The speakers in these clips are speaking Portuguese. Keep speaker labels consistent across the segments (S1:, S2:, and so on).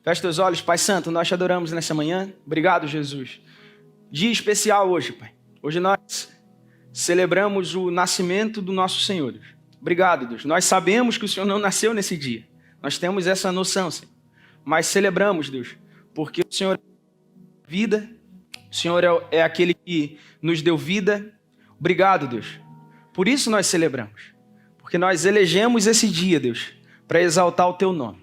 S1: Feche teus olhos, Pai Santo, nós te adoramos nessa manhã. Obrigado, Jesus. Dia especial hoje, Pai. Hoje nós celebramos o nascimento do nosso Senhor. Obrigado, Deus. Nós sabemos que o Senhor não nasceu nesse dia. Nós temos essa noção, Senhor. Mas celebramos, Deus, porque o Senhor é vida, o Senhor é aquele que nos deu vida. Obrigado, Deus. Por isso nós celebramos. Porque nós elegemos esse dia, Deus, para exaltar o teu nome.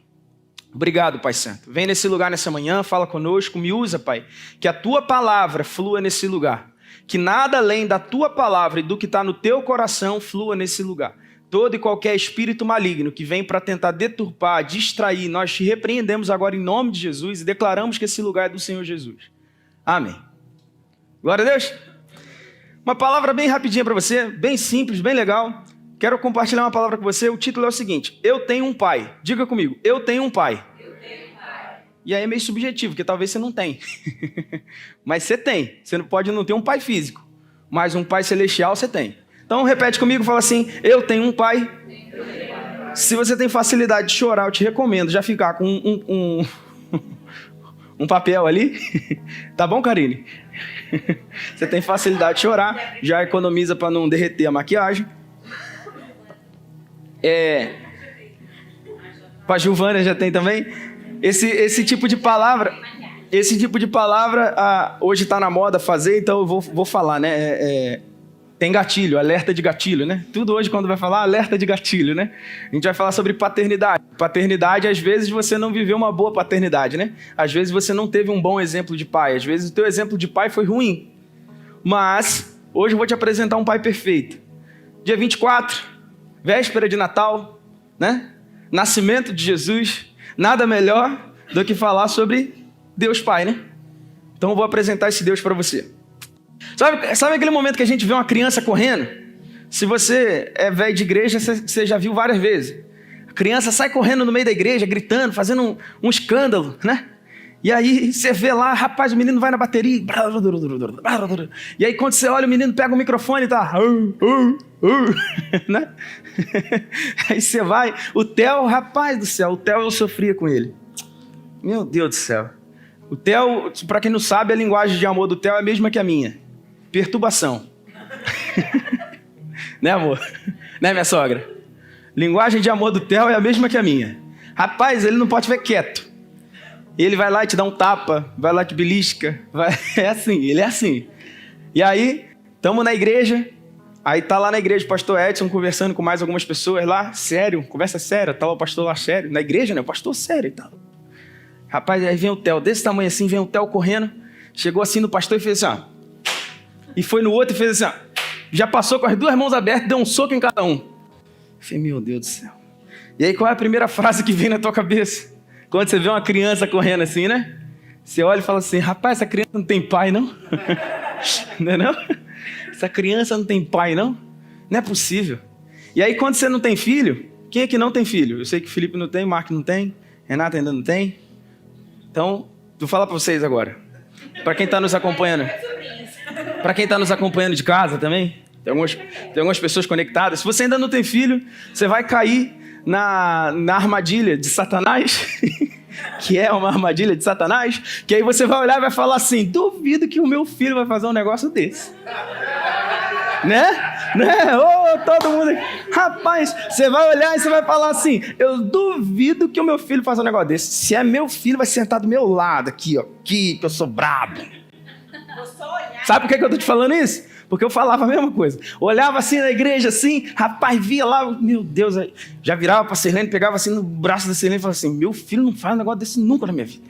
S1: Obrigado, Pai Santo. Vem nesse lugar nessa manhã, fala conosco, me usa, Pai. Que a tua palavra flua nesse lugar. Que nada além da tua palavra e do que está no teu coração flua nesse lugar. Todo e qualquer espírito maligno que vem para tentar deturpar, distrair, nós te repreendemos agora em nome de Jesus e declaramos que esse lugar é do Senhor Jesus. Amém. Glória a Deus. Uma palavra bem rapidinha para você, bem simples, bem legal. Quero compartilhar uma palavra com você. O título é o seguinte: eu tenho um pai. Diga comigo, eu tenho um pai. Eu tenho um pai. E aí é meio subjetivo, porque talvez você não tenha. Mas você tem. Você não pode não ter um pai físico, mas um pai celestial você tem. Então repete comigo, fala assim: eu tenho um pai. Se você tem facilidade de chorar, eu te recomendo já ficar com um papel ali. Tá bom, Karine? Você tem facilidade de chorar, já economiza para não derreter a maquiagem. Para Giovânia já tem também. Esse tipo de palavra, hoje está na moda fazer, então eu vou falar, né? Tem gatilho, alerta de gatilho, né? Tudo hoje quando vai falar, alerta de gatilho, né? A gente vai falar sobre paternidade. Paternidade, às vezes você não viveu uma boa paternidade, né? Às vezes você não teve um bom exemplo de pai. Às vezes o teu exemplo de pai foi ruim. Mas hoje eu vou te apresentar um pai perfeito. Dia 24, véspera de Natal, né? Nascimento de Jesus. Nada melhor do que falar sobre Deus Pai, né? Então eu vou apresentar esse Deus para você. Sabe aquele momento que a gente vê uma criança correndo? Se você é velho de igreja, você já viu várias vezes. A criança sai correndo no meio da igreja, gritando, fazendo um escândalo, né? E aí você vê lá, rapaz, o menino vai na bateria. E aí quando você olha, o menino pega o microfone e tá... né? Aí você vai... O Theo, rapaz do céu, o Theo eu sofria com ele. Meu Deus do céu. O Theo, para quem não sabe, a linguagem de amor do Theo é a mesma que a minha. Perturbação. Né, amor? Né, minha sogra? Linguagem de amor do Theo é a mesma que a minha. Rapaz, ele não pode ver quieto. Ele vai lá e te dá um tapa, vai lá e te belisca. É assim, ele é assim. E aí, estamos na igreja. Aí tá lá na igreja o pastor Edson conversando com mais algumas pessoas lá. Sério, conversa séria. Tá lá o pastor lá sério. Na igreja, né? O pastor sério e tal. Rapaz, aí vem o Theo, desse tamanho assim, vem o Theo correndo. Chegou assim no pastor e fez assim, ó. E foi no outro e fez assim, ó. Já passou com as duas mãos abertas, deu um soco em cada um. Eu falei, meu Deus do céu. E aí, qual é a primeira frase que vem na tua cabeça? Quando você vê uma criança correndo assim, né? Você olha e fala assim, rapaz, essa criança não tem pai, não? Não é não? Essa criança não tem pai, não? Não é possível. E aí, quando você não tem filho, quem é que não tem filho? Eu sei que o Felipe não tem, o Marco não tem, Renata ainda não tem. Então, vou falar para vocês agora. Para quem está nos acompanhando. Para quem está nos acompanhando de casa também. Tem algumas pessoas conectadas. Se você ainda não tem filho, você vai cair na armadilha de Satanás. Que é uma armadilha de Satanás. Que aí você vai olhar e vai falar assim, duvido que o meu filho vai fazer um negócio desse. Né? Oh, todo mundo aqui. Rapaz, você vai olhar e você vai falar assim, eu duvido que o meu filho faça um negócio desse. Se é meu filho, vai sentar do meu lado aqui, ó. Aqui, que eu sou brabo. Sabe por que eu tô te falando isso? Porque eu falava a mesma coisa. Olhava assim na igreja, assim, rapaz, via lá, meu Deus, já virava pra Sirlene, pegava assim no braço da Sirlene e falava assim, meu filho não faz um negócio desse nunca na minha vida.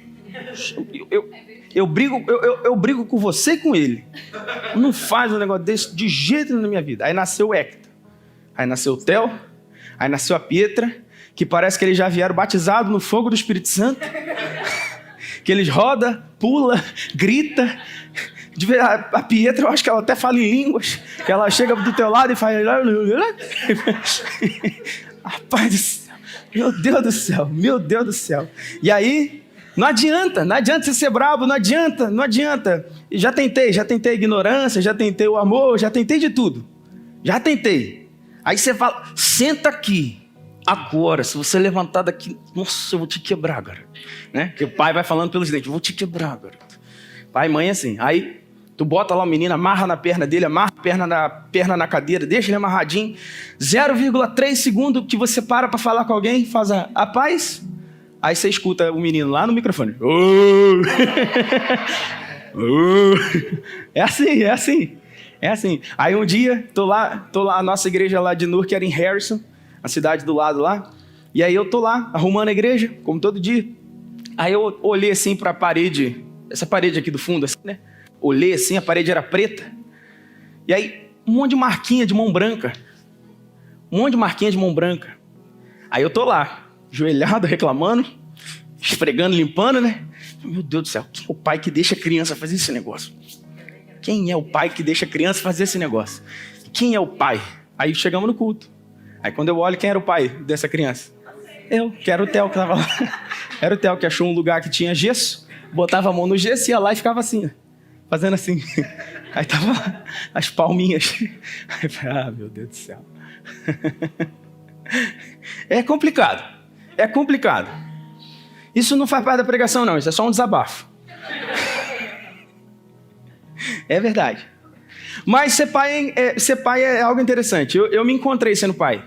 S1: Eu brigo com você e com ele. Não faz um negócio desse de jeito nenhum na minha vida. Aí nasceu o Hector. Aí nasceu o Theo. Aí nasceu a Pietra, que parece que eles já vieram batizados no fogo do Espírito Santo. Que eles rodam, pula, grita. A Pietra, eu acho que ela até fala em línguas. Que ela chega do teu lado e faz... Rapaz do céu. Meu Deus do céu. E aí... Não adianta você ser brabo, não adianta. E já tentei a ignorância, já tentei o amor, já tentei de tudo. Já tentei. Aí você fala, senta aqui. agora, se você levantar daqui, nossa, eu vou te quebrar, garoto. Né? Que o pai vai falando pelos dentes, eu vou te quebrar, garoto. Pai e mãe assim. Aí tu bota lá o menino, amarra na perna dele, amarra a perna na cadeira, deixa ele amarradinho. 0,3 segundos que você para falar com alguém, faz a paz. Aí você escuta o menino lá no microfone. É assim. Aí um dia, tô lá, a nossa igreja lá de Newark era em Harrison, a cidade do lado lá. E aí eu tô lá, arrumando a igreja, como todo dia. Aí eu olhei assim pra parede, essa parede aqui do fundo, assim, né? Olhei assim, a parede era preta. E aí, um monte de marquinha de mão branca. Aí eu tô lá, ajoelhado, reclamando, esfregando, limpando, né? Meu Deus do céu, quem é o pai que deixa a criança fazer esse negócio? Quem é o pai que deixa a criança fazer esse negócio? Quem é o pai? Aí chegamos no culto. Aí quando eu olho, quem era o pai dessa criança? Eu, que era o Theo que tava lá. Era o Theo que achou um lugar que tinha gesso, botava a mão no gesso, ia lá e ficava assim, fazendo assim. Aí tava lá, as palminhas. Aí eu falei, meu Deus do céu. É complicado. Isso não faz parte da pregação, não. Isso é só um desabafo. É verdade. Mas ser pai é algo interessante. Eu me encontrei sendo pai.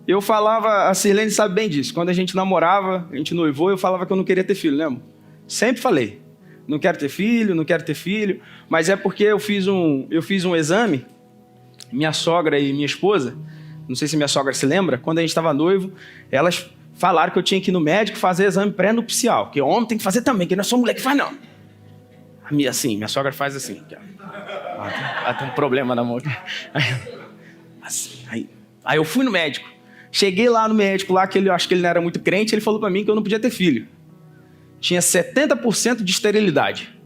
S1: Eu falava, a Sirlene sabe bem disso. Quando a gente namorava, a gente noivou, eu falava que eu não queria ter filho, né, amor? Sempre falei. Não quero ter filho. Mas é porque eu fiz um exame. Minha sogra e minha esposa, não sei se minha sogra se lembra, quando a gente estava noivo, elas falaram que eu tinha que ir no médico fazer exame pré-nupcial. Que homem tem que fazer também, que não é só mulher que faz, não. Minha sogra faz assim. Ela tem um problema na mão. Aí eu fui no médico. Cheguei lá no médico, lá que eu acho que ele não era muito crente, ele falou pra mim que eu não podia ter filho. Tinha 70% de esterilidade.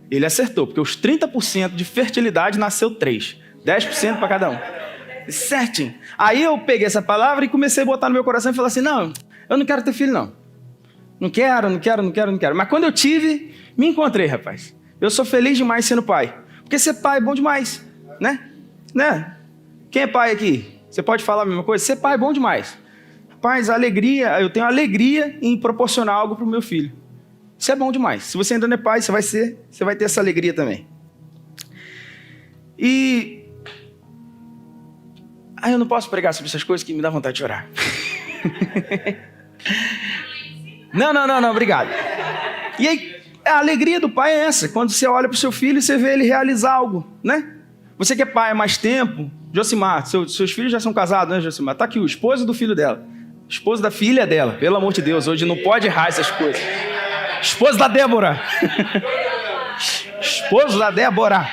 S1: Ele acertou, porque os 30% de fertilidade nasceu 3. 10% para cada um. Certinho. Aí eu peguei essa palavra e comecei a botar no meu coração e falar assim, não, eu não quero ter filho, não. Não quero. Mas quando eu tive, me encontrei, rapaz. Eu sou feliz demais sendo pai. Porque ser pai é bom demais, né? Quem é pai aqui? Você pode falar a mesma coisa? Ser pai é bom demais. Rapaz, eu tenho alegria em proporcionar algo para o meu filho. Isso é bom demais. Se você ainda não é pai, você vai ter essa alegria também. E eu não posso pregar sobre essas coisas que me dá vontade de chorar. Não, obrigado. E aí, a alegria do pai é essa. Quando você olha para o seu filho e você vê ele realizar algo, né? Você que é pai há mais tempo, Josimar, seus filhos já são casados, né, Josimar? Tá aqui o esposo do filho dela. Esposo da filha dela. Pelo amor de Deus, hoje não pode errar essas coisas. Esposo da Débora. Esposo da Débora.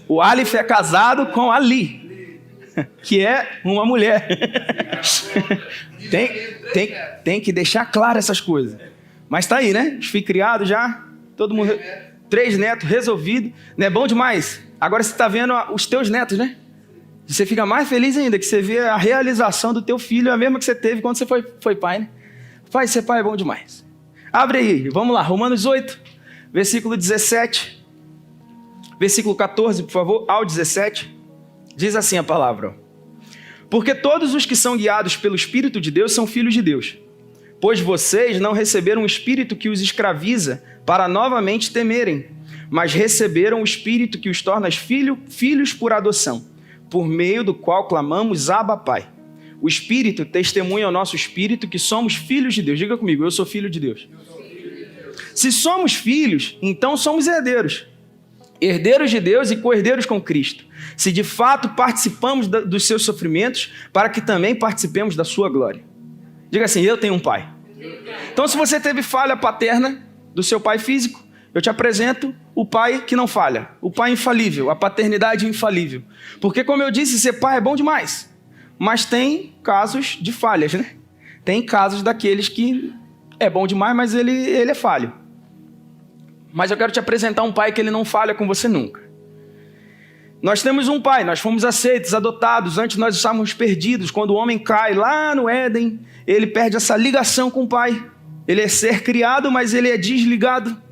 S1: O Alif é casado com a Ali, que é uma mulher. Tem que deixar claro essas coisas. Mas tá aí, né? Os filhos criados já. Todo mundo. 3 netos resolvidos. Não é bom demais? Agora você está vendo os teus netos, né? Você fica mais feliz ainda, que você vê a realização do teu filho, a mesma que você teve quando você foi pai, né? Pai, ser pai é bom demais. Abre aí, vamos lá, Romanos 8, versículo 17. Versículo 14, por favor, ao 17. Diz assim a palavra. Porque todos os que são guiados pelo Espírito de Deus são filhos de Deus. Pois vocês não receberam um espírito que os escraviza para novamente temerem, mas receberam o Espírito que os torna filhos por adoção, por meio do qual clamamos Abba, Pai. O Espírito testemunha ao nosso espírito que somos filhos de Deus. Diga comigo, eu sou filho de Deus. Se somos filhos, então somos herdeiros. Herdeiros de Deus e co-herdeiros com Cristo. Se de fato participamos dos seus sofrimentos, para que também participemos da sua glória. Diga assim, eu tenho um pai. Então se você teve falha paterna do seu pai físico, eu te apresento o pai que não falha, o pai infalível, a paternidade infalível. Porque, como eu disse, ser pai é bom demais. Mas tem casos de falhas, né? Tem casos daqueles que é bom demais, mas ele é falho. Mas eu quero te apresentar um pai que ele não falha com você nunca. Nós temos um pai, nós fomos aceitos, adotados, antes nós estávamos perdidos. Quando o homem cai lá no Éden, ele perde essa ligação com o pai. Ele é ser criado, mas ele é desligado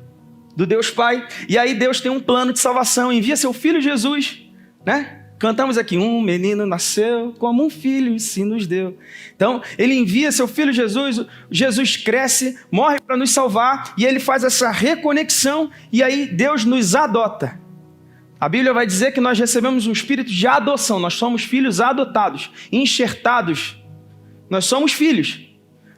S1: do Deus Pai. E aí Deus tem um plano de salvação, envia seu filho Jesus, né? Cantamos aqui, um menino nasceu como um filho se nos deu. Então, ele envia seu filho Jesus, Jesus cresce, morre para nos salvar, e ele faz essa reconexão, e aí Deus nos adota. A Bíblia vai dizer que nós recebemos um espírito de adoção, nós somos filhos adotados, enxertados. Nós somos filhos.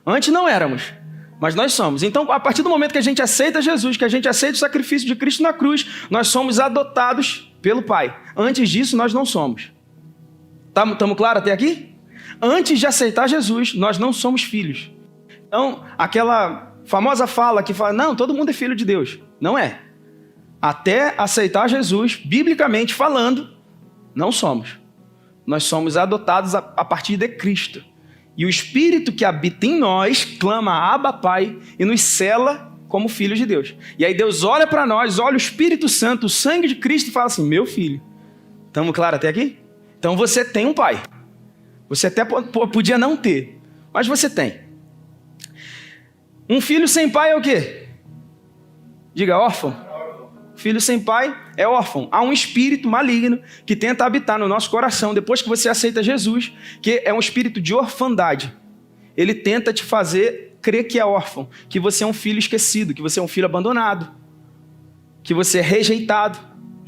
S1: Antes não éramos, mas nós somos. Então, a partir do momento que a gente aceita Jesus, que a gente aceita o sacrifício de Cristo na cruz, nós somos adotados pelo Pai. Antes disso, nós não somos. Estamos claros até aqui? Antes de aceitar Jesus, nós não somos filhos. Então, aquela famosa fala que fala, não, todo mundo é filho de Deus. Não é. Até aceitar Jesus, biblicamente falando, não somos. Nós somos adotados a partir de Cristo. E o Espírito que habita em nós clama Abba Pai e nos sela como filhos de Deus. E aí Deus olha para nós, olha o Espírito Santo, o sangue de Cristo e fala assim, meu filho, estamos claros até aqui? Então você tem um pai. Você até podia não ter, mas você tem. Um filho sem pai é o quê? Diga, órfão. Filho sem pai é órfão. Há um espírito maligno que tenta habitar no nosso coração depois que você aceita Jesus, que é um espírito de orfandade. Ele tenta te fazer crer que é órfão, que você é um filho esquecido, que você é um filho abandonado, que você é rejeitado.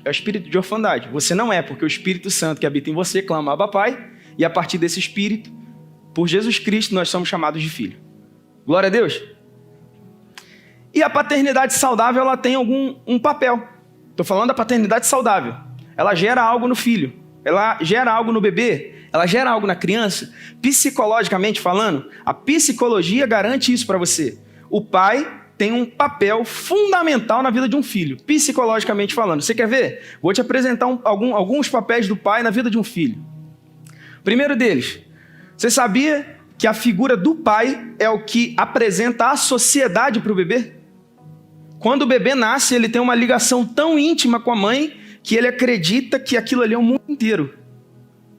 S1: É o espírito de orfandade. Você não é, porque o Espírito Santo que habita em você clama Abba Pai, e a partir desse espírito, por Jesus Cristo, nós somos chamados de filho. Glória a Deus. E a paternidade saudável, ela tem um papel. Estou falando da paternidade saudável. Ela gera algo no filho. Ela gera algo no bebê. Ela gera algo na criança. Psicologicamente falando, a psicologia garante isso para você. O pai tem um papel fundamental na vida de um filho, psicologicamente falando. Você quer ver? Vou te apresentar alguns papéis do pai na vida de um filho. Primeiro deles, você sabia que a figura do pai é o que apresenta a sociedade para o bebê? Quando o bebê nasce, ele tem uma ligação tão íntima com a mãe que ele acredita que aquilo ali é o mundo inteiro.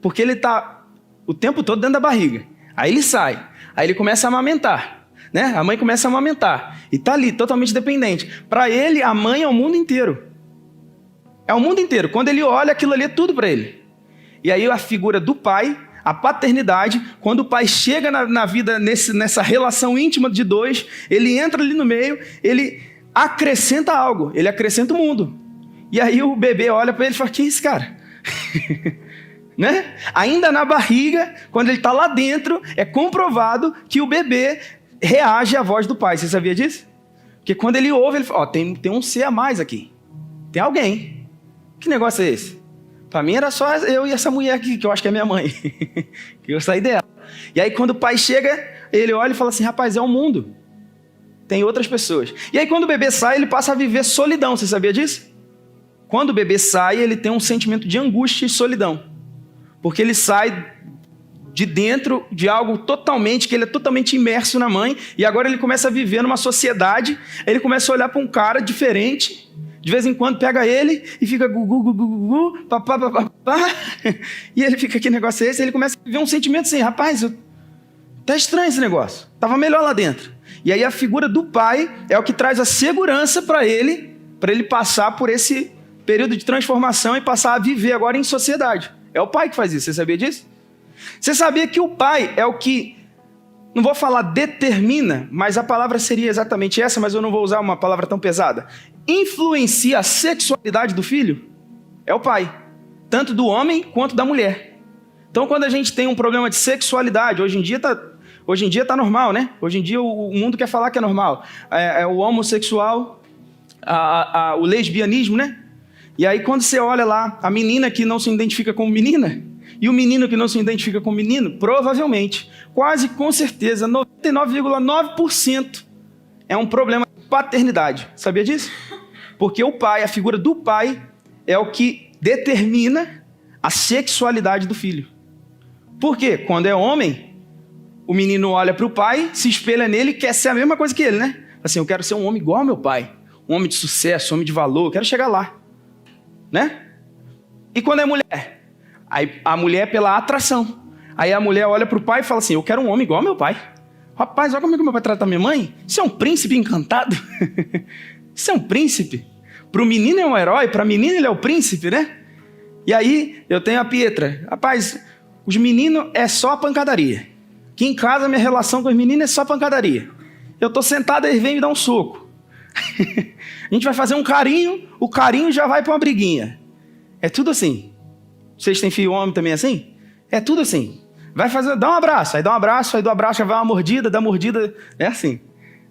S1: Porque ele está o tempo todo dentro da barriga. Aí ele sai, aí ele começa a amamentar, né? A mãe começa a amamentar e está ali, totalmente dependente. Para ele, a mãe é o mundo inteiro. É o mundo inteiro. Quando ele olha, aquilo ali é tudo para ele. E aí a figura do pai, a paternidade, quando o pai chega na vida, nessa relação íntima de dois, ele entra ali no meio, ele acrescenta algo, ele acrescenta o mundo. E aí o bebê olha para ele e fala, que é isso, cara? Né? Ainda na barriga, quando ele está lá dentro, é comprovado que o bebê reage à voz do pai. Você sabia disso? Porque quando ele ouve, ele fala, tem um ser a mais aqui. Tem alguém. Que negócio é esse? Para mim era só eu e essa mulher aqui, que eu acho que é minha mãe. Que eu saí dela. E aí quando o pai chega, ele olha e fala assim, rapaz, é o mundo. Tem outras pessoas. E aí quando o bebê sai, ele passa a viver solidão. Você sabia disso? Quando o bebê sai, ele tem um sentimento de angústia e solidão. Porque ele sai de dentro de algo que ele é totalmente imerso na mãe, e agora ele começa a viver numa sociedade, ele começa a olhar para um cara diferente, de vez em quando pega ele e fica gugu, gugu, gugu, papá, papá, papá, e ele fica, que negócio é esse? Ele começa a viver um sentimento assim, rapaz, tá estranho esse negócio, tava melhor lá dentro. E aí a figura do pai é o que traz a segurança para ele passar por esse período de transformação e passar a viver agora em sociedade. É o pai que faz isso, você sabia disso? Você sabia que o pai é o que, não vou falar determina, mas a palavra seria exatamente essa, mas eu não vou usar uma palavra tão pesada. Influencia a sexualidade do filho? É o pai, tanto do homem quanto da mulher. Então quando a gente tem um problema de sexualidade, hoje em dia tá normal, né? Hoje em dia o mundo quer falar que é normal. É o homossexual, o lesbianismo, né? E aí quando você olha lá, a menina que não se identifica como menina, e o menino que não se identifica como menino, provavelmente, quase com certeza, 99,9% é um problema de paternidade. Sabia disso? Porque o pai, a figura do pai, é o que determina a sexualidade do filho. Por quê? Quando é homem, o menino olha para o pai, se espelha nele e quer ser a mesma coisa que ele, né? Assim, eu quero ser um homem igual ao meu pai, um homem de sucesso, um homem de valor, eu quero chegar lá, né? E quando é mulher? Aí a mulher é pela atração. Aí a mulher olha para o pai e fala assim, eu quero um homem igual ao meu pai. Rapaz, olha como é que meu pai trata minha mãe. Isso é um príncipe encantado. Isso é um príncipe. Para o menino é um herói, para a menina ele é o príncipe, né? E aí, eu tenho a Pietra. Rapaz, os meninos é só pancadaria. Aqui em casa, minha relação com os meninos é só pancadaria. Eu tô sentado, eles vêm me dar um soco. A gente vai fazer um carinho, o carinho já vai para uma briguinha. É tudo assim. Vocês têm filho homem também assim? É tudo assim. Vai fazer, dá um abraço, aí do abraço já vai uma mordida, dá mordida, é assim.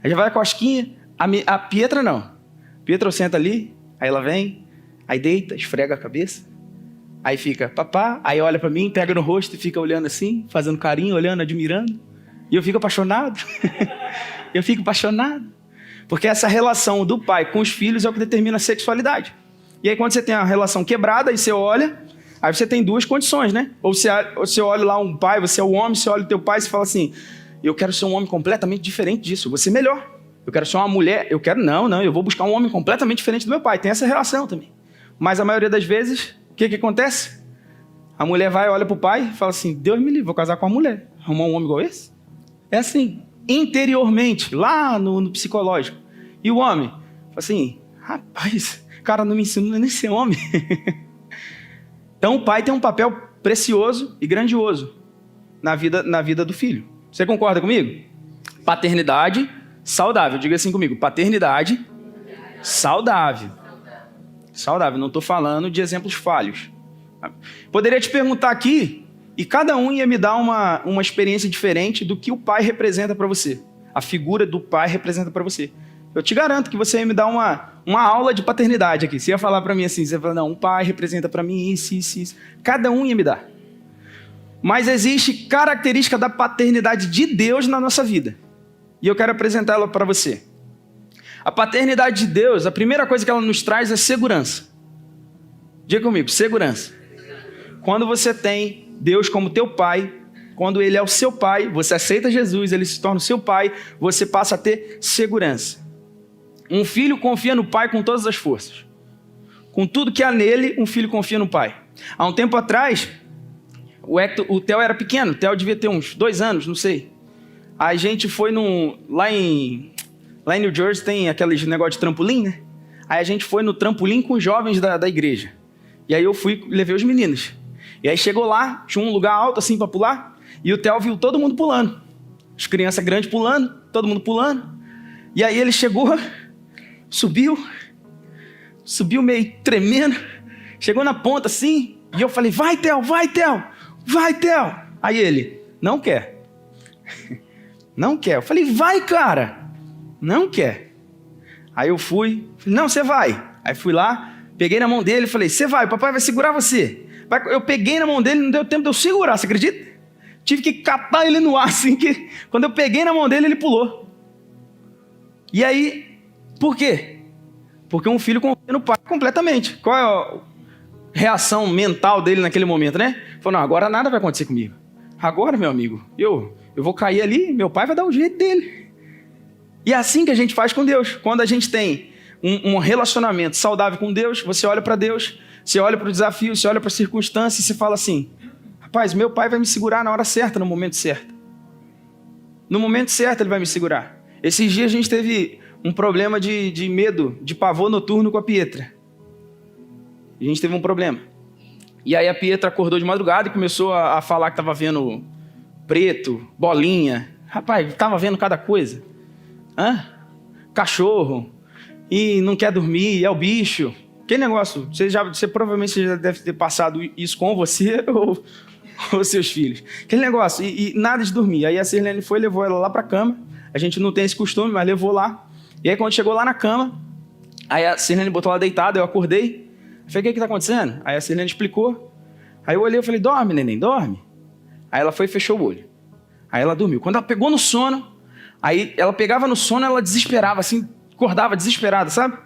S1: Aí já vai a cosquinha. A Pietra não. A Pietra senta ali, aí ela vem, aí deita, esfrega a cabeça. Aí fica, papá, aí olha pra mim, pega no rosto e fica olhando assim, fazendo carinho, olhando, admirando. E eu fico apaixonado. Eu fico apaixonado. Porque essa relação do pai com os filhos é o que determina a sexualidade. E aí quando você tem a relação quebrada, aí você olha, aí você tem duas condições, né? Ou você olha lá um pai, você é o homem, você olha o teu pai e você fala assim, eu quero ser um homem completamente diferente disso, eu vou ser melhor. Eu quero ser uma mulher, eu vou buscar um homem completamente diferente do meu pai. Tem essa relação também. Mas a maioria das vezes, o que acontece? A mulher vai, olha pro pai e fala assim, Deus me livre, vou casar com uma mulher. Arrumar um homem igual esse? É assim, interiormente, lá no psicológico. E o homem, fala assim, rapaz, cara não me ensinou nem a ser homem. Então o pai tem um papel precioso e grandioso na vida do filho. Você concorda comigo? Paternidade saudável. Diga assim comigo, paternidade saudável. Saudável, não estou falando de exemplos falhos. Poderia te perguntar aqui, e cada um ia me dar uma experiência diferente do que o pai representa para você. A figura do pai representa para você. Eu te garanto que você ia me dar uma aula de paternidade aqui. Você ia falar para mim assim, você ia falar, não, um pai representa para mim isso, isso, isso. Cada um ia me dar. Mas existe característica da paternidade de Deus na nossa vida. E eu quero apresentá-la para você. A paternidade de Deus, a primeira coisa que ela nos traz é segurança. Diga comigo, segurança. Quando você tem Deus como teu pai, quando ele é o seu pai, você aceita Jesus, ele se torna o seu pai, você passa a ter segurança. Um filho confia no pai com todas as forças. Com tudo que há nele, um filho confia no pai. Há um tempo atrás, o Theo era pequeno, o Theo devia ter uns 2 anos, não sei. A gente foi lá em New Jersey tem aqueles negócio de trampolim, né? Aí a gente foi no trampolim com os jovens da igreja. E aí eu fui, levei os meninos. E aí chegou lá, tinha um lugar alto assim para pular, e o Theo viu todo mundo pulando. As crianças grandes pulando, todo mundo pulando. E aí ele chegou, subiu meio tremendo, chegou na ponta assim, e eu falei, vai Theo, vai Theo, vai Theo. Aí ele, não quer. Não quer. Eu falei, vai cara. Não quer. Aí eu fui, falei, não, você vai. Aí fui lá, peguei na mão dele e falei, você vai, o papai vai segurar você. Eu peguei na mão dele, não deu tempo de eu segurar, você acredita? Tive que catar ele no ar, assim, que quando eu peguei na mão dele, ele pulou. E aí, por quê? Porque um filho confia no pai completamente. Qual é a reação mental dele naquele momento, né? Falou, não, agora nada vai acontecer comigo. Agora, meu amigo, eu vou cair ali, meu pai vai dar o jeito dele. E é assim que a gente faz com Deus. Quando a gente tem um relacionamento saudável com Deus, você olha para Deus, você olha para o desafio, você olha para a circunstância e você fala assim, rapaz, meu pai vai me segurar na hora certa, no momento certo. No momento certo ele vai me segurar. Esses dias a gente teve um problema de medo, de pavor noturno com a Pietra. A gente teve um problema. E aí a Pietra acordou de madrugada e começou a falar que estava vendo preto, bolinha. Rapaz, estava vendo cada coisa. Cachorro. E não quer dormir, é o bicho. Que negócio? Você provavelmente já deve ter passado isso com você ou seus filhos. Aquele negócio. E nada de dormir. Aí a Sirlene foi e levou ela lá para a cama. A gente não tem esse costume, mas levou lá. E aí quando chegou lá na cama, aí a Sirlene botou ela deitada, eu acordei. Eu falei, o que está acontecendo? Aí a Sirlene explicou. Aí eu olhei e falei, dorme, neném, dorme. Aí ela foi e fechou o olho. Aí ela dormiu. Quando ela pegou no sono, aí ela pegava no sono, ela desesperava, assim, acordava desesperada, sabe?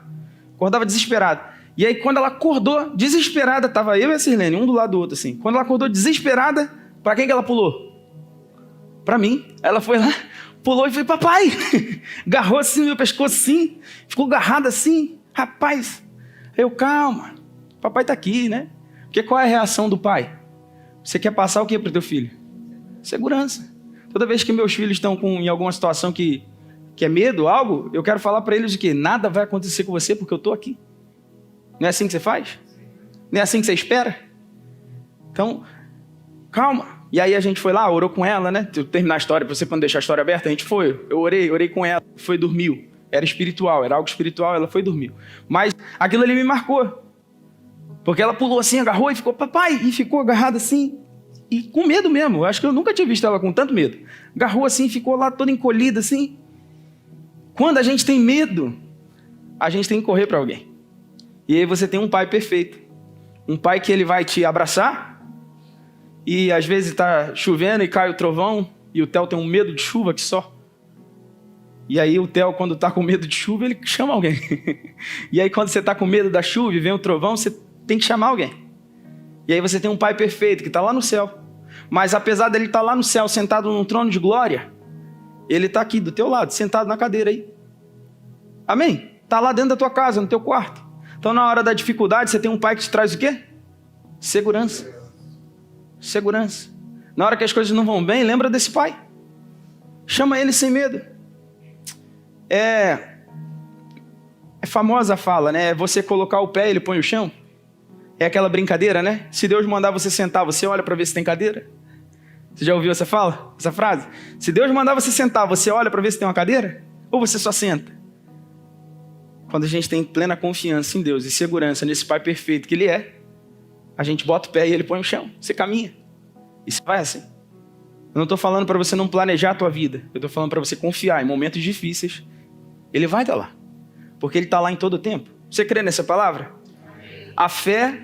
S1: Acordava desesperada. E aí quando ela acordou desesperada, tava eu e a Sirlene, um do lado do outro, assim. Quando ela acordou desesperada, para quem que ela pulou? Para mim. Ela foi lá, pulou e falou, papai! Agarrou assim no meu pescoço, assim, ficou agarrada assim. Rapaz, eu, calma, papai tá aqui, né? Porque qual é a reação do pai? Você quer passar o que para o teu filho? Segurança. Toda vez que meus filhos estão em alguma situação que é medo, algo, eu quero falar para eles de que nada vai acontecer com você porque eu estou aqui. Não é assim que você faz? Não é assim que você espera? Então, calma. E aí a gente foi lá, orou com ela, né? Eu terminar a história, pra você não deixar a história aberta, a gente foi. Eu orei com ela, dormiu. Era espiritual, era algo espiritual, ela foi e dormiu. Mas aquilo ali me marcou. Porque ela pulou assim, agarrou e ficou, papai, e ficou agarrada assim, e com medo mesmo. Eu acho que eu nunca tinha visto ela com tanto medo. Agarrou assim, ficou lá toda encolhida assim. Quando a gente tem medo, a gente tem que correr para alguém. E aí você tem um pai perfeito. Um pai que ele vai te abraçar, e às vezes está chovendo e cai o trovão, e o Theo tem um medo de chuva que só. E aí o Theo, quando está com medo de chuva, ele chama alguém. E aí quando você está com medo da chuva e vem o trovão, você tem que chamar alguém. E aí você tem um pai perfeito que está lá no céu. Mas apesar dele estar lá no céu, sentado num trono de glória, ele está aqui do teu lado, sentado na cadeira aí. Amém? Está lá dentro da tua casa, no teu quarto. Então na hora da dificuldade, você tem um pai que te traz o quê? Segurança. Segurança. Na hora que as coisas não vão bem, lembra desse pai. Chama ele sem medo. É famosa a fala, né? É você colocar o pé e ele põe o chão. É aquela brincadeira, né? Se Deus mandar você sentar, você olha para ver se tem cadeira? Você já ouviu essa fala? Essa frase? Se Deus mandar você sentar, você olha para ver se tem uma cadeira? Ou você só senta? Quando a gente tem plena confiança em Deus e segurança nesse Pai perfeito que Ele é, a gente bota o pé e Ele põe o chão. Você caminha. E você vai assim. Eu não estou falando para você não planejar a tua vida. Eu estou falando para você confiar em momentos difíceis. Ele vai estar lá. Porque Ele está lá em todo o tempo. Você crê nessa palavra? A fé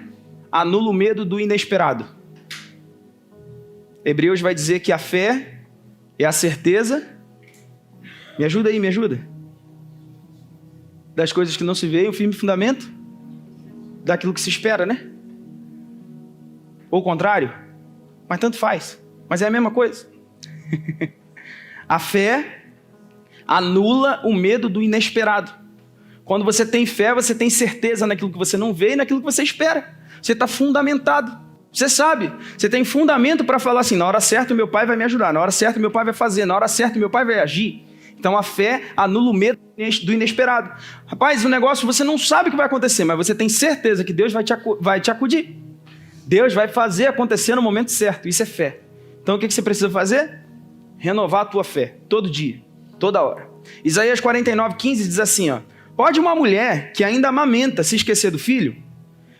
S1: anula o medo do inesperado. Hebreus vai dizer que a fé é a certeza. Me ajuda aí, me ajuda. Das coisas que não se veem, o firme fundamento daquilo que se espera, né? Ou o contrário. Mas tanto faz. Mas é a mesma coisa. A fé anula o medo do inesperado. Quando você tem fé, você tem certeza naquilo que você não vê e naquilo que você espera. Você está fundamentado. Você sabe. Você tem fundamento para falar assim, na hora certa o meu pai vai me ajudar, na hora certa o meu pai vai fazer, na hora certa o meu pai vai agir. Então a fé anula o medo do inesperado. Rapaz, o negócio você não sabe o que vai acontecer, mas você tem certeza que Deus vai te acudir. Deus vai fazer acontecer no momento certo. Isso é fé. Então o que você precisa fazer? Renovar a tua fé. Todo dia. Toda hora. Isaías 49:15 diz assim, ó. Pode uma mulher que ainda amamenta se esquecer do filho?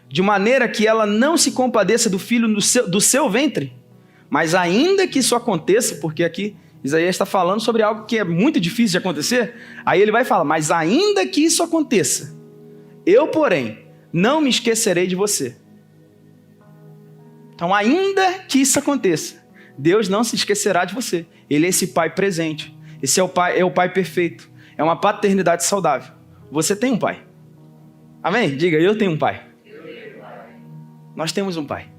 S1: De maneira que ela não se compadeça do filho do seu ventre? Mas ainda que isso aconteça, porque aqui Isaías está falando sobre algo que é muito difícil de acontecer, aí ele vai falar, mas ainda que isso aconteça, eu, porém, não me esquecerei de você. Então, ainda que isso aconteça, Deus não se esquecerá de você. Ele é esse pai presente. Esse é o pai perfeito. É uma paternidade saudável. Você tem um pai. Amém? Diga, eu tenho um pai. Nós temos um pai.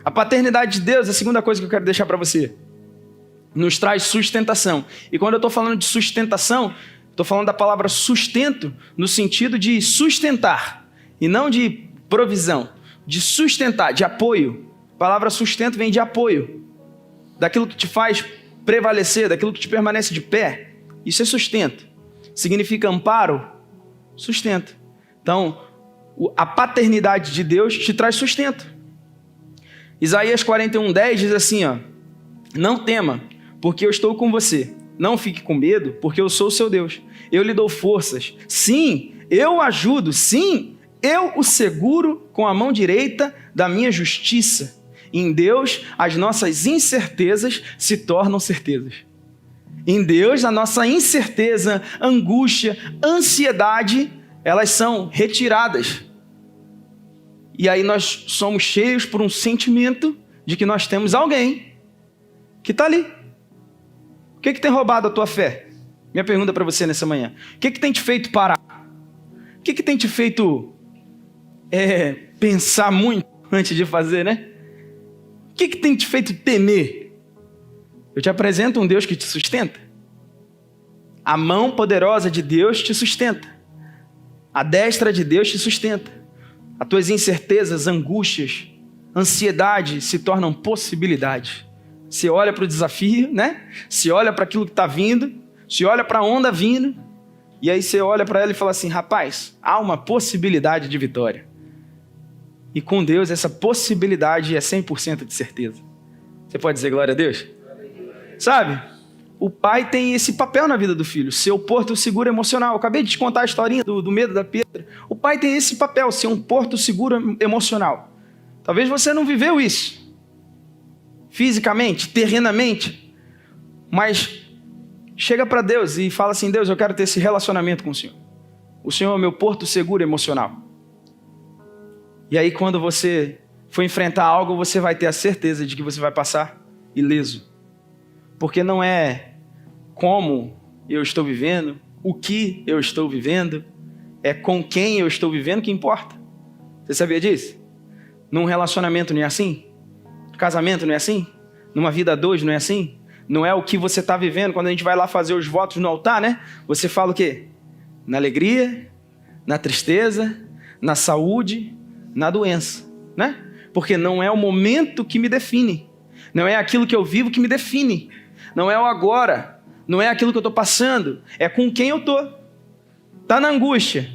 S1: A paternidade de Deus é a segunda coisa que eu quero deixar para você. Nos traz sustentação. E quando eu estou falando de sustentação, estou falando da palavra sustento no sentido de sustentar. E não de provisão. De sustentar, de apoio. A palavra sustento vem de apoio. Daquilo que te faz prevalecer, daquilo que te permanece de pé. Isso é sustento. Significa amparo, sustento. Então, a paternidade de Deus te traz sustento. Isaías 41:10 diz assim, ó. Não tema, porque eu estou com você. Não fique com medo, porque eu sou o seu Deus. Eu lhe dou forças. Sim, eu o ajudo. Sim, eu o seguro com a mão direita da minha justiça. Em Deus, as nossas incertezas se tornam certezas. Em Deus, a nossa incerteza, angústia, ansiedade, elas são retiradas. E aí nós somos cheios por um sentimento de que nós temos alguém que está ali. O que tem roubado a tua fé? Minha pergunta para você nessa manhã. O que tem te feito parar? O que tem te feito pensar muito antes de fazer, né? O que tem te feito temer? Eu te apresento um Deus que te sustenta. A mão poderosa de Deus te sustenta. A destra de Deus te sustenta. As tuas incertezas, angústias, ansiedade se tornam possibilidades. Você olha para o desafio, né? Você olha para aquilo que está vindo, você olha para a onda vindo, e aí você olha para ela e fala assim, rapaz, há uma possibilidade de vitória. E com Deus, essa possibilidade é 100% de certeza. Você pode dizer glória a Deus? Sabe? O pai tem esse papel na vida do filho, ser o porto seguro emocional. Eu acabei de te contar a historinha do medo da pedra. O pai tem esse papel, ser um porto seguro emocional. Talvez você não viveu isso, fisicamente, terrenamente, mas chega para Deus e fala assim: Deus, eu quero ter esse relacionamento com o Senhor. O Senhor é o meu porto seguro emocional. E aí quando você for enfrentar algo, você vai ter a certeza de que você vai passar ileso. Porque não é como eu estou vivendo, o que eu estou vivendo, é com quem eu estou vivendo que importa. Você sabia disso? Num relacionamento não é assim? No casamento não é assim? Numa vida a dois não é assim? Não é o que você está vivendo. Quando a gente vai lá fazer os votos no altar, né? Você fala o quê? Na alegria, na tristeza, na saúde, na doença, né? Porque não é o momento que me define. Não é aquilo que eu vivo que me define. Não é o agora. Não é aquilo que eu estou passando. É com quem eu estou. Tá na angústia.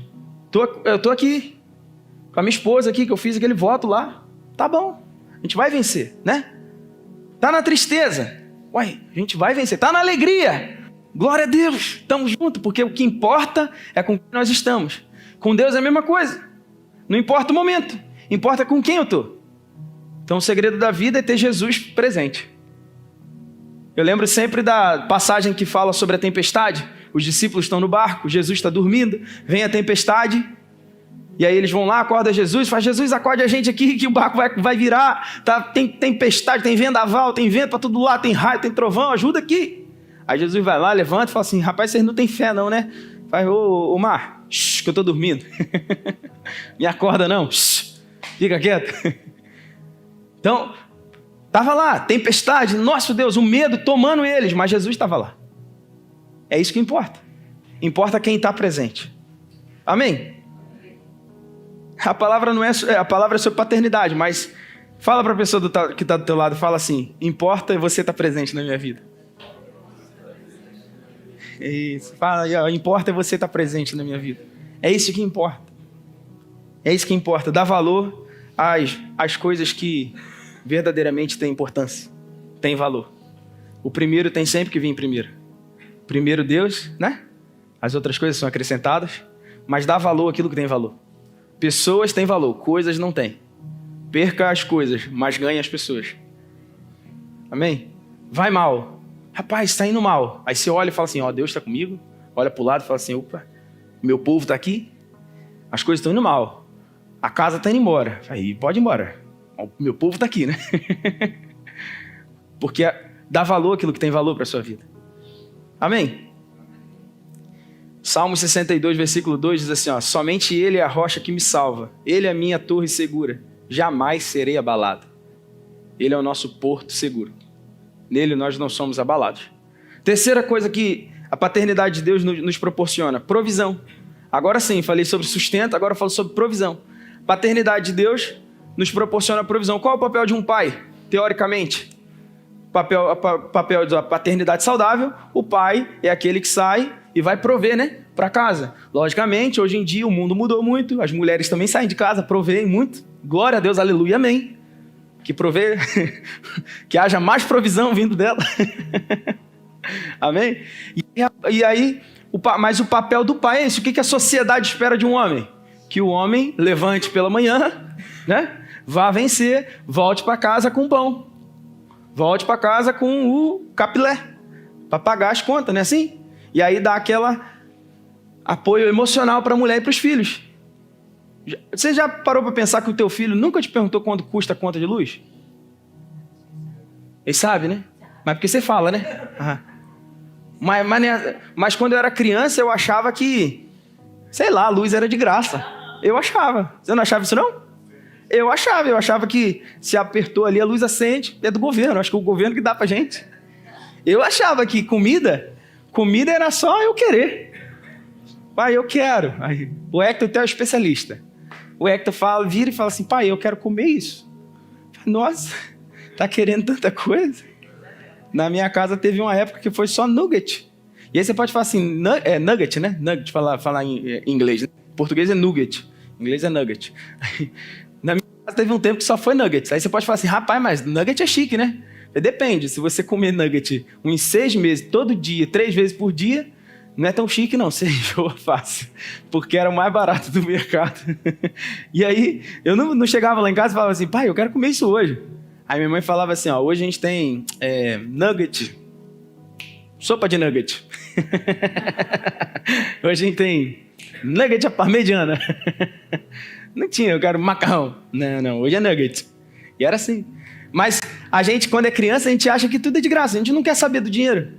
S1: Eu estou aqui. Com a minha esposa aqui, que eu fiz aquele voto lá. Tá bom. A gente vai vencer, né? Tá na tristeza. Uai, a gente vai vencer. Tá na alegria. Glória a Deus. Estamos juntos. Porque o que importa é com quem nós estamos. Com Deus é a mesma coisa. Não importa o momento. Importa com quem eu estou. Então o segredo da vida é ter Jesus presente. Eu lembro sempre da passagem que fala sobre a tempestade. Os discípulos estão no barco, Jesus está dormindo, vem a tempestade, e aí eles vão lá, acorda Jesus, faz: Jesus, acorde a gente aqui que o barco vai virar, tá, tem tempestade, tem vendaval, tem vento para todo lado, tem raio, tem trovão, ajuda aqui. Aí Jesus vai lá, levanta e fala assim: rapaz, vocês não têm fé não, né? Faz: ô mar, que eu estou dormindo. Me acorda não, fica quieto. Então, estava lá, tempestade, nosso Deus, o medo tomando eles, mas Jesus estava lá. É isso que importa. Importa quem está presente. Amém? A palavra não é, a palavra é sobre paternidade, mas fala para a pessoa que está do teu lado, fala assim: importa você estar presente na minha vida. É isso. Fala aí, ó, importa você estar presente na minha vida. É isso que importa. É isso que importa. Dá valor às coisas que verdadeiramente têm importância, têm valor. O primeiro tem sempre que vir primeiro. Primeiro Deus, né? As outras coisas são acrescentadas, mas dá valor àquilo que tem valor. Pessoas têm valor, coisas não têm. Perca as coisas, mas ganhe as pessoas. Amém? Vai mal. Rapaz, está indo mal. Aí você olha e fala assim: ó, Deus está comigo. Olha para o lado e fala assim: opa, meu povo está aqui. As coisas estão indo mal. A casa está indo embora. Aí pode ir embora. O meu povo está aqui, né? Porque dá valor àquilo que tem valor para a sua vida. Amém? Salmo 62, versículo 2 diz assim: ó, somente Ele é a rocha que me salva. Ele é a minha torre segura. Jamais serei abalado. Ele é o nosso porto seguro. Nele nós não somos abalados. Terceira coisa que a paternidade de Deus nos proporciona: provisão. Agora sim, falei sobre sustento, agora falo sobre provisão. Paternidade de Deus nos proporciona provisão. Qual é o papel de um pai, teoricamente? Papel da paternidade saudável: o pai é aquele que sai e vai prover, né, para casa. Logicamente, hoje em dia o mundo mudou muito, as mulheres também saem de casa, proveem muito. Glória a Deus, aleluia, amém. Que provê, que haja mais provisão vindo dela. Amém? E aí, mas o papel do pai é esse. O que a sociedade espera de um homem? Que o homem levante pela manhã, né? Vá vencer, volte para casa com pão. Volte para casa com o capilé, para pagar as contas, não é assim? E aí dá aquela apoio emocional para a mulher e para os filhos. Você já parou para pensar que o teu filho nunca te perguntou quanto custa a conta de luz? Ele sabe, né? Mas porque você fala, né? Mas quando eu era criança, eu achava que, sei lá, a luz era de graça. Eu achava. Você não achava isso, não? Eu achava que se apertou ali, a luz acende, é do governo. Acho que é o governo que dá pra gente. Eu achava que comida era só eu querer. Pai, eu quero. Aí, o Hector é o especialista. O Hector vira e fala assim: pai, eu quero comer isso. Nossa, tá querendo tanta coisa? Na minha casa teve uma época que foi só nugget. E aí você pode falar assim, nugget, né? Nugget, falar em inglês. Né? Em português é nugget. Em inglês é nugget. Na minha Mas teve um tempo que só foi nuggets. Aí você pode falar assim, rapaz, mas nugget é chique, né? Depende, se você comer nugget uns 6 meses, todo dia, 3 vezes por dia, não é tão chique não, você enjoa fácil. Porque era o mais barato do mercado. E aí, eu não chegava lá em casa e falava assim, pai, eu quero comer isso hoje. Aí minha mãe falava assim, ó, hoje a gente tem nugget, sopa de nugget. Hoje a gente tem nugget à parmegiana. Não tinha, eu quero macarrão. Não, hoje é nugget. E era assim. Mas a gente, quando é criança, a gente acha que tudo é de graça. A gente não quer saber do dinheiro.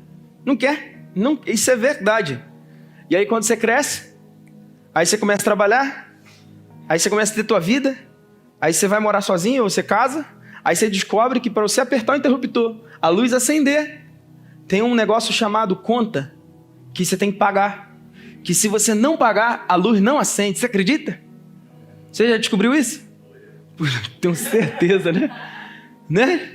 S1: Não quer. Não, isso é verdade. E aí quando você cresce, aí você começa a trabalhar, aí você começa a ter tua vida, aí você vai morar sozinho ou você casa, aí você descobre que para você apertar o interruptor, a luz acender, tem um negócio chamado conta, que você tem que pagar. Que se você não pagar, a luz não acende. Você acredita? Você já descobriu isso? Tenho certeza, né?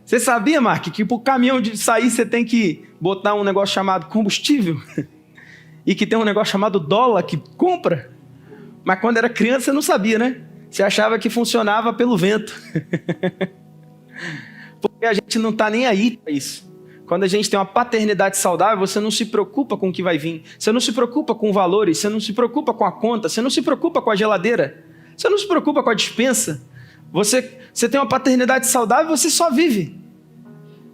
S1: Você sabia, Mark, que para o caminhão de sair você tem que botar um negócio chamado combustível? E que tem um negócio chamado dólar que compra? Mas quando era criança você não sabia, né? Você achava que funcionava pelo vento. Porque a gente não está nem aí para isso. Quando a gente tem uma paternidade saudável, você não se preocupa com o que vai vir. Você não se preocupa com valores, você não se preocupa com a conta, você não se preocupa com a geladeira, você não se preocupa com a despensa. Você tem uma paternidade saudável, você só vive.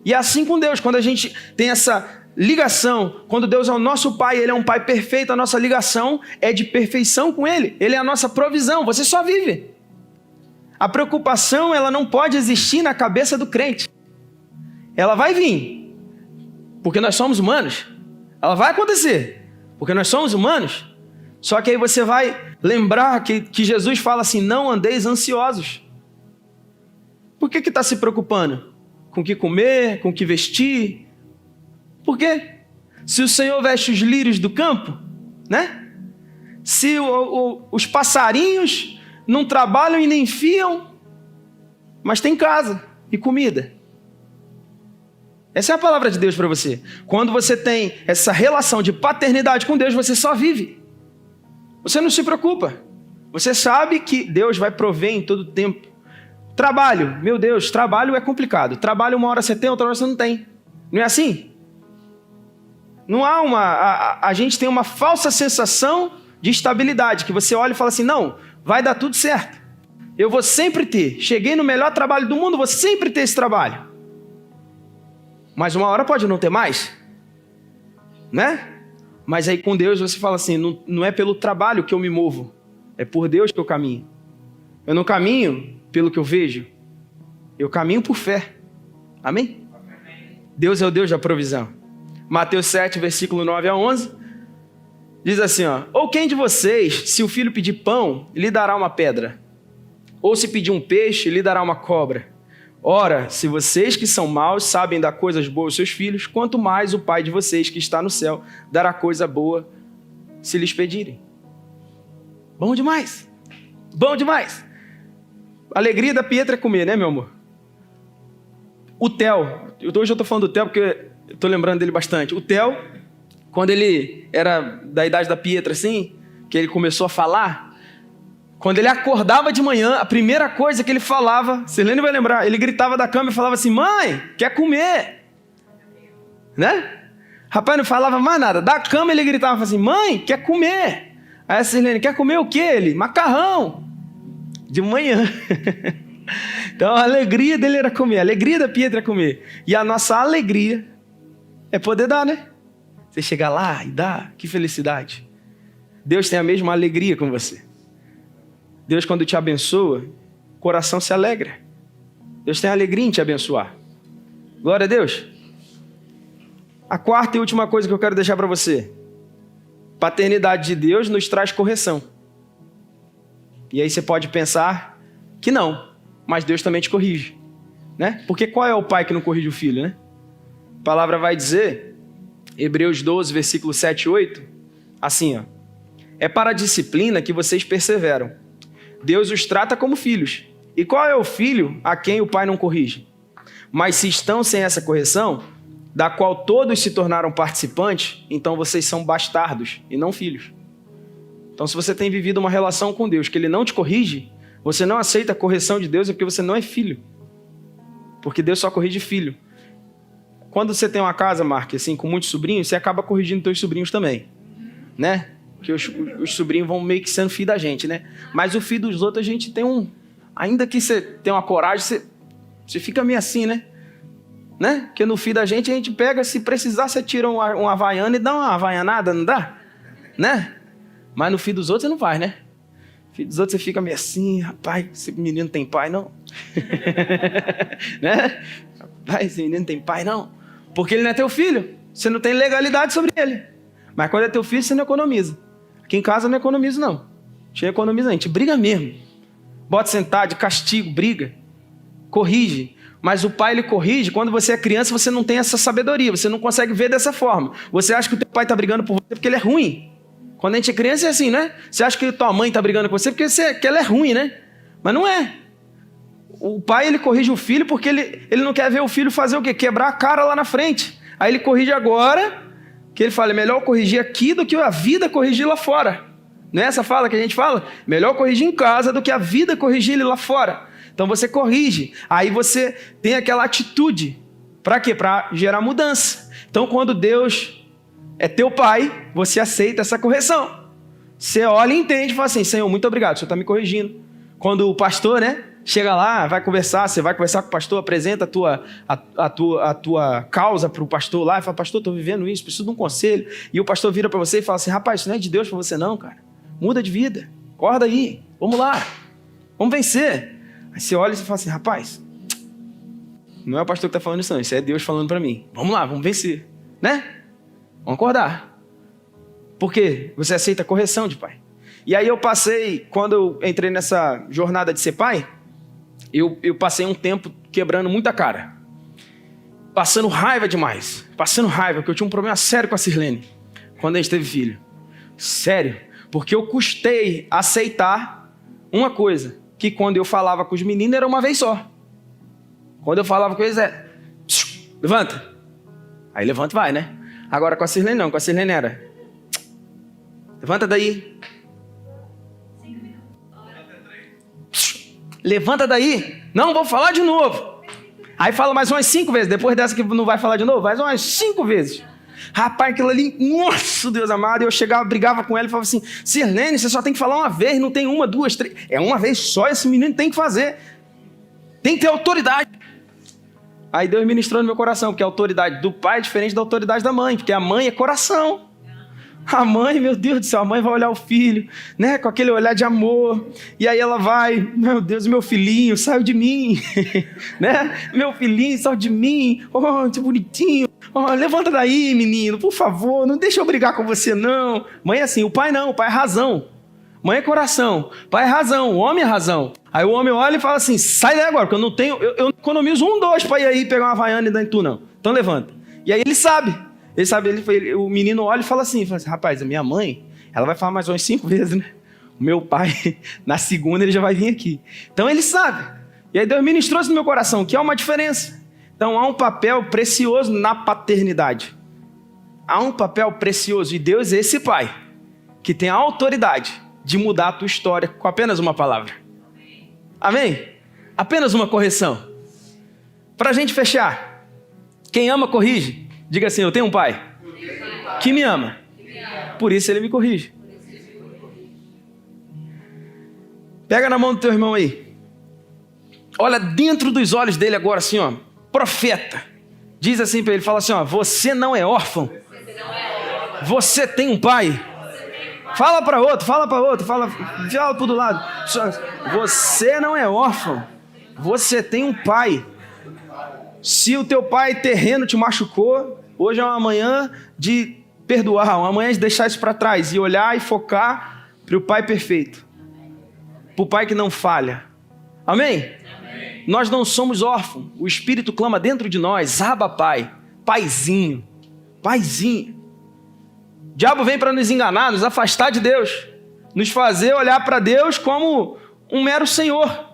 S1: E é assim com Deus, quando a gente tem essa ligação, quando Deus é o nosso Pai, Ele é um Pai perfeito, a nossa ligação é de perfeição com Ele. Ele é a nossa provisão, você só vive. A preocupação, ela não pode existir na cabeça do crente. Ela vai vir, porque nós somos humanos. Ela vai acontecer, porque nós somos humanos. Só que aí você vai lembrar que Jesus fala assim, não andeis ansiosos. Por que está se preocupando? Com o que comer, com o que vestir? Por quê? Se o Senhor veste os lírios do campo, né? Se os passarinhos não trabalham e nem fiam, mas tem casa e comida. Essa é a palavra de Deus para você. Quando você tem essa relação de paternidade com Deus, você só vive. Você não se preocupa. Você sabe que Deus vai prover em todo tempo. Trabalho, meu Deus, trabalho é complicado. Trabalho uma hora você tem, outra hora você não tem. Não é assim? Não há a gente tem uma falsa sensação de estabilidade, que você olha e fala assim, não, vai dar tudo certo. Eu vou sempre ter. Cheguei no melhor trabalho do mundo, vou sempre ter esse trabalho. Mas uma hora pode não ter mais, né? Mas aí com Deus você fala assim, não é pelo trabalho que eu me movo, é por Deus que eu caminho. Eu não caminho pelo que eu vejo, eu caminho por fé. Amém? Deus é o Deus da provisão. Mateus 7, versículo 9 a 11, diz assim, ó, ou quem de vocês, se o filho pedir pão, lhe dará uma pedra? Ou se pedir um peixe, lhe dará uma cobra? Ora, se vocês que são maus sabem dar coisas boas aos seus filhos, quanto mais o Pai de vocês que está no céu dará coisa boa se lhes pedirem. Bom demais. Bom demais. A alegria da Pietra é comer, né, meu amor? O Theo, hoje eu estou falando do Theo porque eu estou lembrando dele bastante. O Theo, quando ele era da idade da Pietra, assim, que ele começou a falar, quando ele acordava de manhã, a primeira coisa que ele falava, Sirlene vai lembrar, ele gritava da cama e falava assim, mãe, quer comer? Né? Rapaz, não falava mais nada. Da cama ele gritava assim, mãe, quer comer? Aí a Sirlene, quer comer o quê? Ele, macarrão. De manhã. Então a alegria dele era comer, a alegria da Pietra era comer. E a nossa alegria é poder dar, né? Você chegar lá e dar, que felicidade. Deus tem a mesma alegria com você. Deus, quando te abençoa, o coração se alegra. Deus tem alegria em te abençoar. Glória a Deus. A quarta e última coisa que eu quero deixar para você. Paternidade de Deus nos traz correção. E aí você pode pensar que não, mas Deus também te corrige, né? Porque qual é o pai que não corrige o filho, né? A palavra vai dizer, Hebreus 12, versículo 7 e 8, assim, ó. É para a disciplina que vocês perseveram. Deus os trata como filhos. E qual é o filho a quem o pai não corrige? Mas se estão sem essa correção, da qual todos se tornaram participantes, então vocês são bastardos e não filhos. Então, se você tem vivido uma relação com Deus que Ele não te corrige, Você não aceita a correção de Deus é porque você não é filho. Porque Deus só corrige filho. Quando você tem uma casa, Mark, assim, com muitos sobrinhos, você acaba corrigindo teus sobrinhos também, né? Porque os sobrinhos vão meio que sendo filho da gente, né? Mas o filho dos outros a gente tem um... Ainda que você tenha uma coragem, você fica meio assim, né? Porque no filho da gente a gente pega, se precisar, você tira uma havaiana e dá uma havaianada, não dá? Né? Mas no filho dos outros você não vai, né? No filho dos outros você fica meio assim, rapaz, esse menino tem pai, não? Né? Rapaz, esse menino tem pai, não? Porque ele não é teu filho. Você não tem legalidade sobre ele. Mas quando é teu filho, você não economiza. Aqui em casa eu não economizo, não. A gente economiza, a gente briga mesmo. Bota sentar de castigo, briga. Corrige. Mas o pai, ele corrige. Quando você é criança, você não tem essa sabedoria. Você não consegue ver dessa forma. Você acha que o teu pai está brigando por você porque ele é ruim. Quando a gente é criança é assim, né? Você acha que tua mãe está brigando com você porque ela é ruim, né? Mas não é. O pai, ele corrige o filho porque ele não quer ver o filho fazer o quê? Quebrar a cara lá na frente. Aí ele corrige agora, que ele fala, é melhor corrigir aqui do que a vida corrigir lá fora. Não é essa fala que a gente fala? Melhor corrigir em casa do que a vida corrigir ele lá fora. Então você corrige. Aí você tem aquela atitude. Para quê? Para gerar mudança. Então quando Deus é teu pai, você aceita essa correção. Você olha e entende e fala assim, Senhor, muito obrigado, o Senhor está me corrigindo. Quando o pastor, chega lá, vai conversar, você vai conversar com o pastor, apresenta a tua causa para o pastor lá, e fala, pastor, estou vivendo isso, preciso de um conselho. E o pastor vira para você e fala assim, rapaz, isso não é de Deus para você não, cara. Muda de vida, acorda aí, vamos lá, vamos vencer. Aí você olha e você fala assim, rapaz, não é o pastor que está falando isso não, isso é Deus falando para mim. Vamos lá, vamos vencer, Vamos acordar. Por quê? Você aceita a correção de pai. E aí eu passei, quando eu entrei nessa jornada de ser pai, eu passei um tempo quebrando muita cara. Passando raiva demais. Passando raiva, porque eu tinha um problema sério com a Sirlene, quando a gente teve filho. Sério. Porque eu custei aceitar uma coisa, que quando eu falava com os meninos era uma vez só. Quando eu falava com eles levanta. Aí levanta e vai, Agora com a Sirlene não, com a Sirlene era levanta daí. Levanta daí. Não, vou falar de novo. Aí fala mais umas 5 vezes. Depois dessa que não vai falar de novo, mais umas 5 vezes. Rapaz, aquilo ali, nossa, Deus amado. Eu chegava, brigava com ela e falava assim, Sirlene, você só tem que falar uma vez, não tem 1, 2, 3. É uma vez só, esse menino tem que fazer. Tem que ter autoridade. Aí Deus ministrou no meu coração, porque a autoridade do pai é diferente da autoridade da mãe, porque a mãe é coração. A mãe, meu Deus do céu, a mãe vai olhar o filho, com aquele olhar de amor, e aí ela vai, meu Deus, meu filhinho, saiu de mim, meu filhinho, saiu de mim, oh, que bonitinho, oh, levanta daí, menino, por favor, não deixa eu brigar com você, não. Mãe é assim, o pai não, o pai é razão, mãe é coração, pai é razão, o homem é razão. Aí o homem olha e fala assim, sai daí agora, porque eu não tenho, eu não economizo 1, 2 para ir aí pegar uma havaiana e dar em tu, não. Então levanta. E aí ele sabe, o menino olha e fala assim, rapaz, a minha mãe, ela vai falar mais umas 5 vezes, O meu pai, na segunda, ele já vai vir aqui. Então ele sabe. E aí Deus ministrou isso no meu coração, que é uma diferença. Então há um papel precioso na paternidade. Há um papel precioso, e Deus é esse pai, que tem a autoridade de mudar a tua história com apenas uma palavra. Amém? Apenas uma correção. Para a gente fechar, quem ama corrige. Diga assim, eu tenho um pai que me ama. Por isso ele me corrige. Pega na mão do teu irmão aí. Olha dentro dos olhos dele agora assim, profeta. Diz assim para ele, fala assim, você não é órfão. Você tem um pai. Fala para outro, fala para do lado. Você não é órfão. Você tem um pai. Se o teu pai terreno te machucou, hoje é uma manhã de perdoar, uma manhã de deixar isso para trás e olhar e focar para o pai perfeito, para o pai que não falha. Amém? Amém? Nós não somos órfãos. O Espírito clama dentro de nós, Abba Pai, paizinho, paizinho. O diabo vem para nos enganar, nos afastar de Deus, nos fazer olhar para Deus como um mero senhor.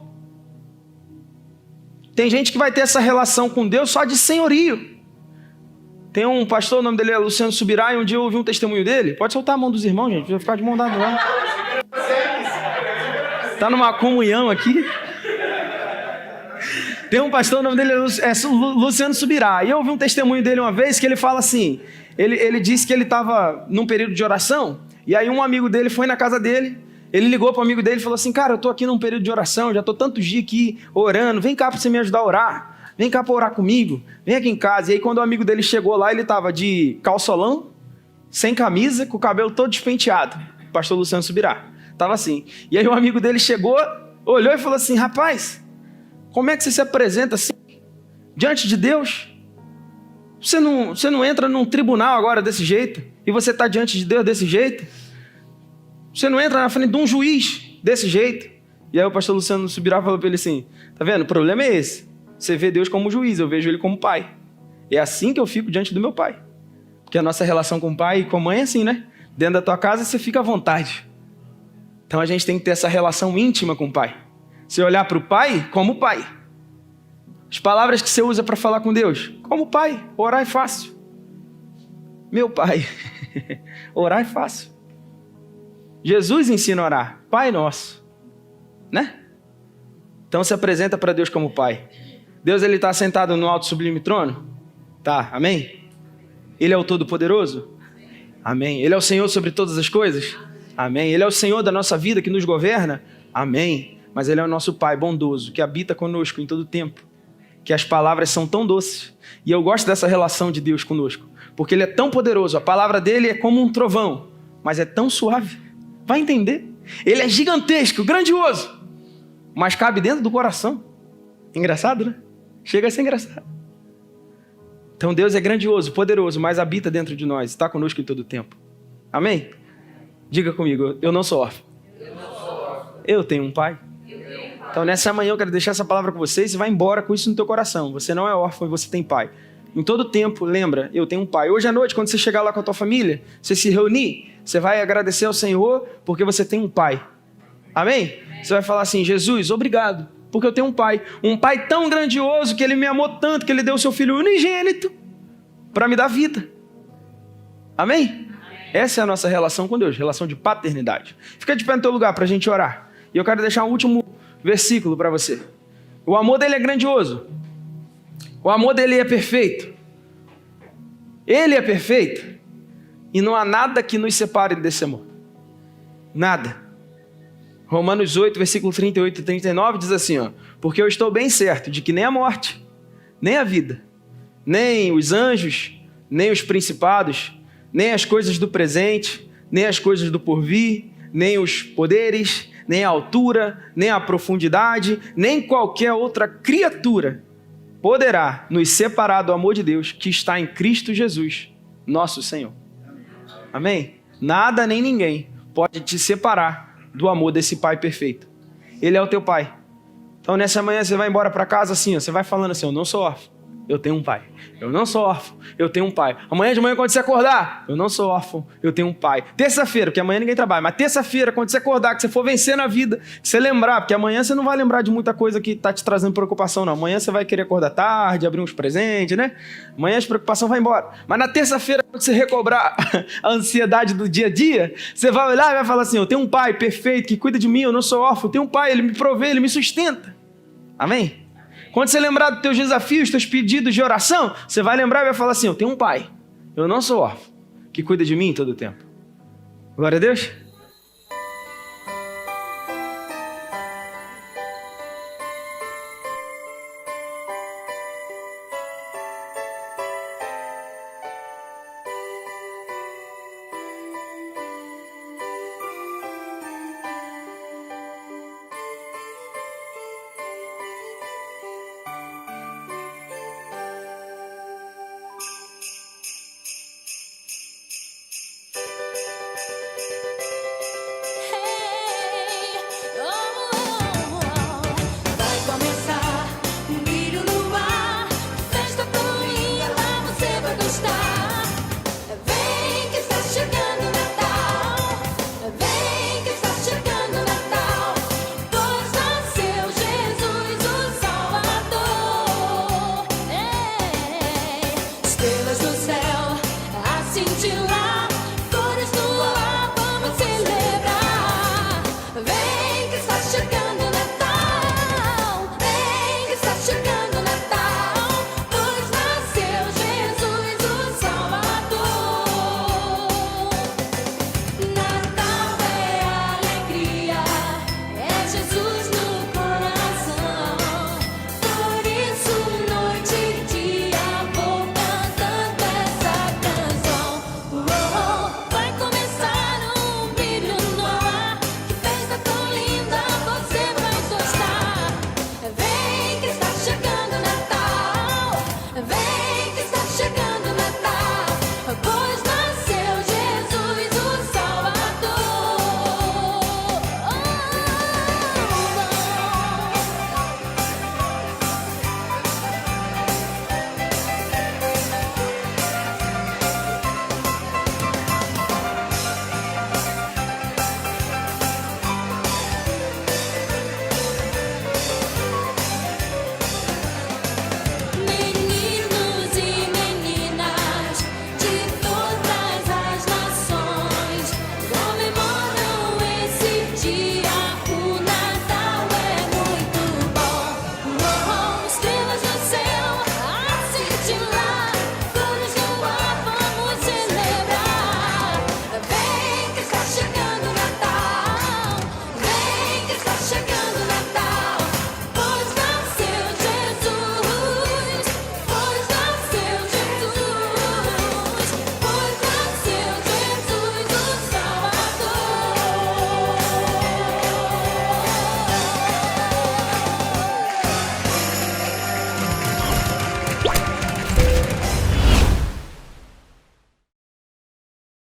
S1: Tem gente que vai ter essa relação com Deus só de senhorio. Tem um pastor, o nome dele é Luciano Subirá, e um dia eu ouvi um testemunho dele. Pode soltar a mão dos irmãos, gente, vai ficar de mão dada lá. Tá numa comunhão aqui. Tem um pastor, o nome dele é Luciano Subirá. E eu ouvi um testemunho dele uma vez que ele fala assim, ele disse que ele estava num período de oração, e aí um amigo dele foi na casa dele, ele ligou para o amigo dele e falou assim, cara, eu estou aqui num período de oração, já estou tantos dias aqui orando, vem cá para você me ajudar a orar, vem cá para orar comigo, vem aqui em casa. E aí quando o amigo dele chegou lá, ele estava de calçolão, sem camisa, com o cabelo todo despenteado, o pastor Luciano Subirá, estava assim. E aí o amigo dele chegou, olhou e falou assim, rapaz, como é que você se apresenta assim, diante de Deus? Você não entra num tribunal agora desse jeito, e você está diante de Deus desse jeito? Você não entra na frente de um juiz desse jeito? E aí o pastor Luciano Subirá falou para ele assim, tá vendo, o problema é esse, você vê Deus como juiz, eu vejo ele como pai. É assim que eu fico diante do meu pai. Porque a nossa relação com o pai e com a mãe é assim, né? Dentro da tua casa você fica à vontade. Então a gente tem que ter essa relação íntima com o pai. Você olhar para o pai como pai. As palavras que você usa para falar com Deus, como pai, orar é fácil. Meu pai, orar é fácil. Jesus ensina a orar, Pai Nosso, né? Então se apresenta para Deus como pai. Deus, ele está sentado no alto sublime trono? Tá, amém? Ele é o Todo-Poderoso? Amém. Ele é o Senhor sobre todas as coisas? Amém. Ele é o Senhor da nossa vida que nos governa? Amém. Mas ele é o nosso Pai bondoso, que habita conosco em todo tempo. Que as palavras são tão doces. E eu gosto dessa relação de Deus conosco. Porque ele é tão poderoso. A palavra dele é como um trovão. Mas é tão suave. Vai entender? Ele é gigantesco, grandioso. Mas cabe dentro do coração. Engraçado, né? Chega a ser engraçado. Então Deus é grandioso, poderoso, mas habita dentro de nós. Está conosco em todo tempo. Amém? Diga comigo, eu não sou órfão. Eu tenho um pai. Então nessa manhã eu quero deixar essa palavra com vocês e vai embora com isso no teu coração. Você não é órfão e você tem pai. Em todo tempo, lembra, eu tenho um pai. Hoje à noite, quando você chegar lá com a tua família, você se reunir, você vai agradecer ao Senhor porque você tem um pai. Amém? Você vai falar assim, Jesus, obrigado, porque eu tenho um pai tão grandioso que ele me amou tanto que ele deu o seu filho unigênito para me dar vida. Amém? Essa é a nossa relação com Deus, relação de paternidade. Fica de pé no teu lugar para a gente orar. E eu quero deixar um último versículo para você. O amor dele é grandioso. O amor dele é perfeito. Ele é perfeito. E não há nada que nos separe desse amor. Nada. Romanos 8, versículo 38 e 39 diz assim, ó, porque eu estou bem certo de que nem a morte, nem a vida, nem os anjos, nem os principados, nem as coisas do presente, nem as coisas do porvir, nem os poderes, nem a altura, nem a profundidade, nem qualquer outra criatura poderá nos separar do amor de Deus que está em Cristo Jesus, nosso Senhor. Amém? Nada nem ninguém pode te separar do amor desse Pai perfeito. Ele é o teu Pai. Então nessa manhã você vai embora para casa assim, ó, você vai falando assim, eu não sou órfão. Eu tenho um pai. Eu não sou órfão, eu tenho um pai. Amanhã de manhã, quando você acordar, eu não sou órfão, eu tenho um pai. Terça-feira, porque amanhã ninguém trabalha, mas terça-feira, quando você acordar, que você for vencer na vida, que você lembrar, porque amanhã você não vai lembrar de muita coisa que está te trazendo preocupação, não. Amanhã você vai querer acordar tarde, abrir uns presentes, né? Amanhã as preocupações vão embora. Mas na terça-feira, quando você recobrar a ansiedade do dia a dia, você vai olhar e vai falar assim, eu tenho um pai perfeito, que cuida de mim, eu não sou órfão, eu tenho um pai, ele me provê, ele me sustenta. Amém? Quando você lembrar dos teus desafios, teus pedidos de oração, você vai lembrar e vai falar assim, eu tenho um pai, eu não sou órfão, que cuida de mim todo o tempo. Glória a Deus.